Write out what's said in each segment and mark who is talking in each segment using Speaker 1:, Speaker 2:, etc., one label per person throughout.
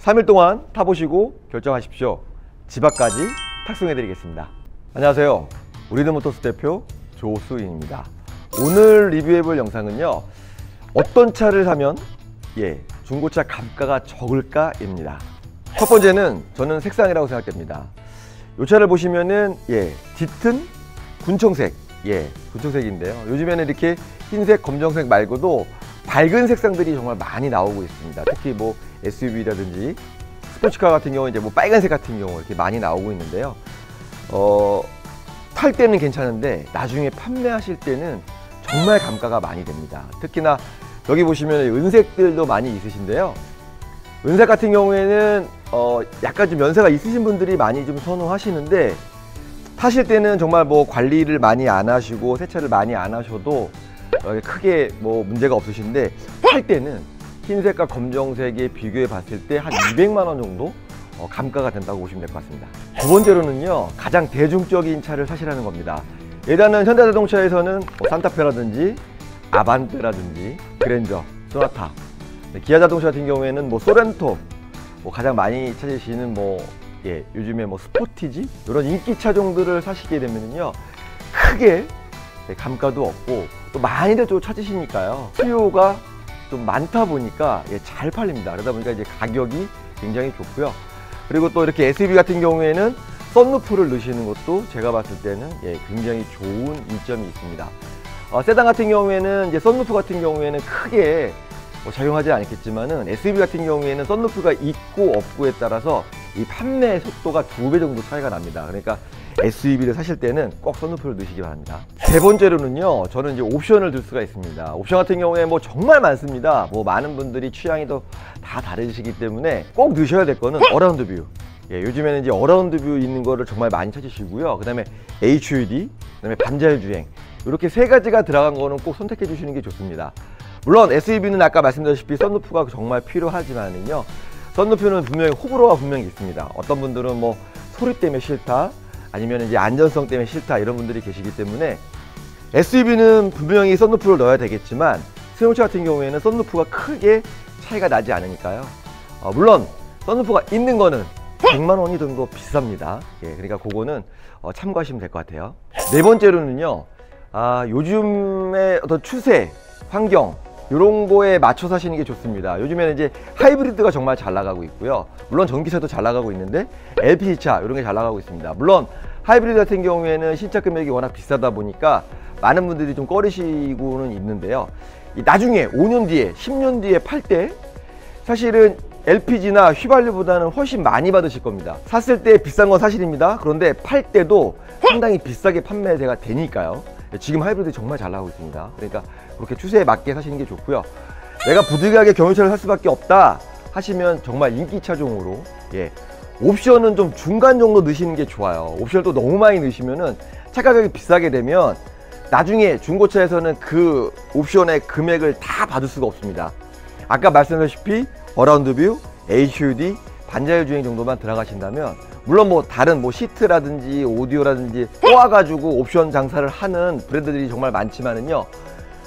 Speaker 1: 3일 동안 타보시고 결정하십시오. 집 앞까지 탁송해 드리겠습니다. 안녕하세요, 우리드모터스 대표 조수인입니다. 오늘 리뷰해볼 영상은요, 어떤 차를 사면 중고차 감가가 적을까 입니다. 첫 번째는 저는 색상이라고 생각됩니다. 이 차를 보시면은 짙은 군청색, 군청색인데요. 요즘에는 이렇게 흰색, 검정색 말고도 밝은 색상들이 정말 많이 나오고 있습니다. 특히 뭐 SUV라든지 스포츠카 같은 경우 이제 뭐 빨간색 같은 경우 이렇게 많이 나오고 있는데요. 탈 때는 괜찮은데 나중에 판매하실 때는 정말 감가가 많이 됩니다. 특히나 여기 보시면 은색들도 많이 있으신데요. 은색 같은 경우에는 약간 좀 연세가 있으신 분들이 많이 좀 선호하시는데, 타실 때는 정말 뭐 관리를 많이 안 하시고 세차를 많이 안 하셔도 크게 뭐 문제가 없으신데, 팔 때는 흰색과 검정색에 비교해 봤을 때 한 200만 원 정도 감가가 된다고 보시면 될 것 같습니다. 두 번째로는요, 가장 대중적인 차를 사시라는 겁니다. 일단은 현대자동차에서는 뭐 산타페라든지 아반떼라든지 그랜저, 소나타, 기아자동차 같은 경우에는 뭐 소렌토, 뭐 가장 많이 찾으시는 요즘에 뭐 스포티지, 이런 인기 차종들을 사시게 되면요, 크게 감가도 없고 또 많이들 좀 찾으시니까요, 수요가 좀 많다 보니까 잘 팔립니다. 그러다 보니까 이제 가격이 굉장히 좋고요. 그리고 또 이렇게 SUV 같은 경우에는 썬루프를 넣으시는 것도 제가 봤을 때는 굉장히 좋은 이점이 있습니다. 세단 같은 경우에는 이제 썬루프 같은 경우에는 크게 작용하지 않겠지만은, SUV 같은 경우에는 썬루프가 있고 없고에 따라서 이 판매 속도가 2배 정도 차이가 납니다. 그러니까 SUV를 사실 때는 꼭 썬루프를 넣으시기 바랍니다. 세 번째로는요, 저는 이제 옵션을 들 수가 있습니다. 옵션 같은 경우에 뭐 정말 많습니다. 뭐 많은 분들이 취향이 또 다 다르시기 때문에 꼭 넣으셔야 될 거는 어라운드 뷰. 요즘에는 이제 어라운드 뷰 있는 거를 정말 많이 찾으시고요. 그 다음에 HUD, 그 다음에 반자율 주행, 이렇게 세 가지가 들어간 거는 꼭 선택해 주시는 게 좋습니다. 물론 SUV는 아까 말씀드렸다시피 썬루프가 정말 필요하지만은요, 썬루프는 분명히 호불호가 분명히 있습니다. 어떤 분들은 뭐 소리 때문에 싫다, 아니면 이제 안전성 때문에 싫다, 이런 분들이 계시기 때문에 SUV는 분명히 썬루프를 넣어야 되겠지만, 승용차 같은 경우에는 썬루프가 크게 차이가 나지 않으니까요. 물론 썬루프가 있는 거는 100만 원이 든 거 비쌉니다. 그러니까 그거는 참고하시면 될 것 같아요. 네 번째로는요, 요즘의 어떤 추세, 환경, 이런 거에 맞춰 사시는 게 좋습니다. 요즘에는 이제 하이브리드가 정말 잘 나가고 있고요. 물론 전기차도 잘 나가고 있는데 LPG차 이런 게 잘 나가고 있습니다. 물론 하이브리드 같은 경우에는 신차 금액이 워낙 비싸다 보니까 많은 분들이 좀 꺼리시고는 있는데요. 나중에 5년 뒤에 10년 뒤에 팔 때 사실은 LPG나 휘발유보다는 훨씬 많이 받으실 겁니다. 샀을 때 비싼 건 사실입니다. 그런데 팔 때도 상당히 비싸게 판매가 되니까요. 지금 하이브리드 정말 잘 나가고 있습니다. 그러니까 그렇게 추세에 맞게 사시는 게 좋고요. 내가 부득이하게 경유차를 살 수밖에 없다 하시면 정말 인기 차종으로 옵션은 좀 중간 정도 넣으시는 게 좋아요. 옵션을 또 너무 많이 넣으시면은 차 가격이 비싸게 되면 나중에 중고차에서는 그 옵션의 금액을 다 받을 수가 없습니다. 아까 말씀드렸다시피 어라운드 뷰, HUD, 반자율 주행 정도만 들어가신다면, 물론 뭐 다른 뭐 시트라든지 오디오라든지 꼬아가지고 옵션 장사를 하는 브랜드들이 정말 많지만은요,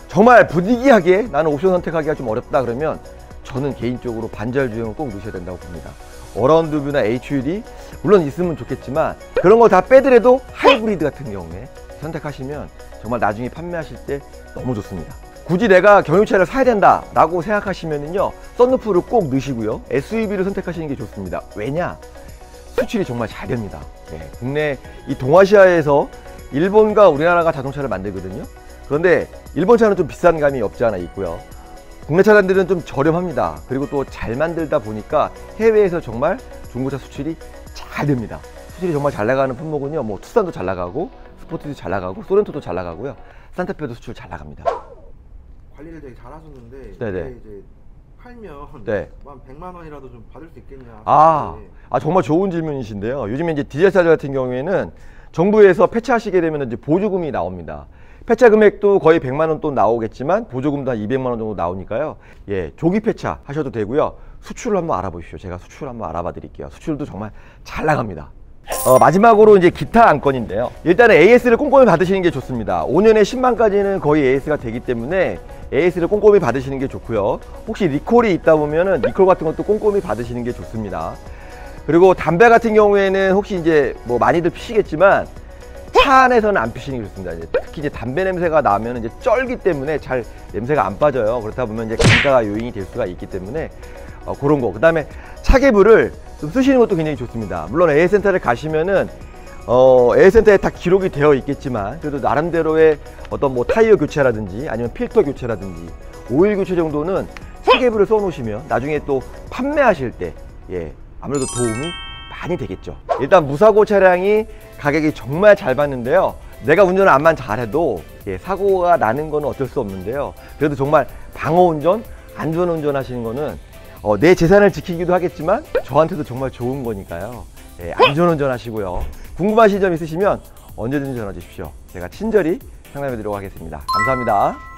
Speaker 1: 정말 부득이하게 나는 옵션 선택하기가 좀 어렵다 그러면 저는 개인적으로 반자율 주행을 꼭 넣으셔야 된다고 봅니다. 어라운드 뷰나 HUD 물론 있으면 좋겠지만, 그런 거 다 빼더라도 하이브리드 같은 경우에 선택하시면 정말 나중에 판매하실 때 너무 좋습니다. 굳이 내가 경유차를 사야 된다 라고 생각하시면은요, 썬루프를 꼭 넣으시고요, SUV를 선택하시는 게 좋습니다. 왜냐? 수출이 정말 잘 됩니다. 국내 이 동아시아에서 일본과 우리나라가 자동차를 만들거든요. 그런데 일본 차는 좀 비싼 감이 없지 않아 있고요, 국내 차량들은 좀 저렴합니다. 그리고 또 잘 만들다 보니까 해외에서 정말 중고차 수출이 잘 됩니다. 수출이 정말 잘 나가는 품목은요, 뭐 투싼도 잘 나가고 스포티도 잘 나가고 소렌토도 잘 나가고요, 산타페도 수출 잘 나갑니다.
Speaker 2: 관리를 되게 잘하셨는데,
Speaker 1: 네네.
Speaker 2: 이제 팔면 한 100만 원이라도 좀 받을 수 있겠냐.
Speaker 1: 정말 좋은 질문이신데요. 요즘에 이제 디젤차들 같은 경우에는 정부에서 폐차하시게 되면 이제 보조금이 나옵니다. 폐차 금액도 거의 100만 원 또 나오겠지만 보조금도 한 200만 원 정도 나오니까요. 조기 폐차 하셔도 되고요. 수출을 한번 알아보십시오. 제가 수출을 한번 알아봐 드릴게요. 수출도 정말 잘 나갑니다. 마지막으로 이제 기타 안건인데요. 일단은 AS를 꼼꼼히 받으시는 게 좋습니다. 5년에 10만까지는 거의 AS가 되기 때문에 AS를 꼼꼼히 받으시는 게 좋고요. 혹시 리콜이 있다 보면은 리콜 같은 것도 꼼꼼히 받으시는 게 좋습니다. 그리고 담배 같은 경우에는 혹시 이제 뭐 많이들 피시겠지만 차 안에서는 안 피시는 게 좋습니다. 이제 특히 이제 담배 냄새가 나면 이제 쩔기 때문에 잘 냄새가 안 빠져요. 그렇다 보면 이제 감가 요인이 될 수가 있기 때문에 그런 거. 그 다음에 차계부를 좀 쓰시는 것도 굉장히 좋습니다. 물론 AS센터를 가시면은 AS센터에 다 기록이 되어 있겠지만 그래도 나름대로의 어떤 뭐 타이어 교체라든지 아니면 필터 교체라든지 오일 교체 정도는 차계부를 써 놓으시면 나중에 또 판매하실 때 아무래도 도움이 많이 되겠죠. 일단 무사고 차량이 가격이 정말 잘 받는데요. 내가 운전을 암만 잘해도 사고가 나는 거는 어쩔 수 없는데요. 그래도 정말 방어운전, 안전운전 하시는 거는 내 재산을 지키기도 하겠지만 저한테도 정말 좋은 거니까요. 안전운전 하시고요. 궁금하신 점 있으시면 언제든지 전화 주십시오. 제가 친절히 상담해 드리도록 하겠습니다. 감사합니다.